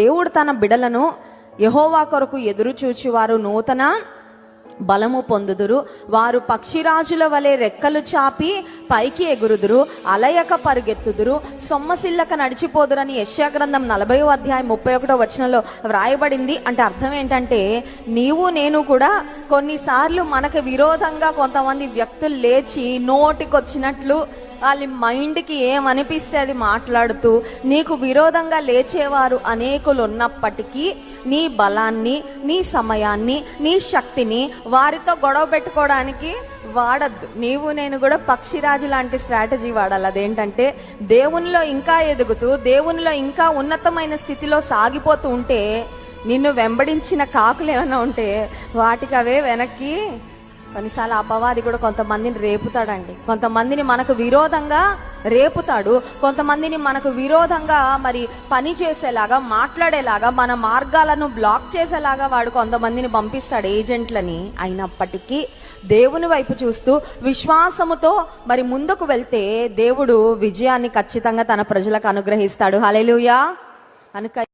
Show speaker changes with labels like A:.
A: దేవుడు తన బిడలను యెహోవా కొరకు ఎదురు చూచువారు నూతన బలము పొందుదురు, వారు పక్షిరాజుల వలె రెక్కలు చాపి పైకి ఎగురుదురు, అలయక పరుగెత్తుదురు, సొమ్మసిల్లక నడిచిపోదురని యెషయా గ్రంథం 40వ అధ్యాయం 31వ వచనంలో వ్రాయబడింది. అంటే అర్థం ఏంటంటే, నీవు నేను కూడా కొన్నిసార్లు మనకు విరోధంగా కొంతమంది వ్యక్తులు లేచి నోటికొచ్చినట్లు వాళ్ళ మైండ్కి ఏమనిపిస్తే అది మాట్లాడుతూ నీకు విరోధంగా లేచేవారు అనేకులు ఉన్నప్పటికీ నీ బలాన్ని, నీ సమయాన్ని, నీ శక్తిని వారితో గొడవ పెట్టుకోవడానికి వాడద్దు. నీవు నేను కూడా పక్షిరాజు లాంటి స్ట్రాటజీ వాడాలి. అదేంటంటే, దేవునిలో ఇంకా ఎదుగుతూ దేవునిలో ఇంకా ఉన్నతమైన స్థితిలో సాగిపోతూ ఉంటే నిన్ను వెంబడించిన కాకులు ఏమైనా ఉంటే వాటికి అవే వెనక్కి కొన్నిసార్లు అపవాది కూడా కొంతమందిని రేపుతాడండి. కొంతమందిని మనకు విరోధంగా రేపుతాడు, కొంతమందిని మనకు విరోధంగా మరి పని చేసేలాగా, మాట్లాడేలాగా, మన మార్గాలను బ్లాక్ చేసేలాగా వాడు కొంతమందిని పంపిస్తాడు, ఏజెంట్లని. అయినప్పటికీ దేవుని వైపు చూస్తూ విశ్వాసముతో మరి ముందుకు వెళ్తే దేవుడు విజయాన్ని ఖచ్చితంగా తన ప్రజలకు అనుగ్రహిస్తాడు. హల్లెలూయా. కనుక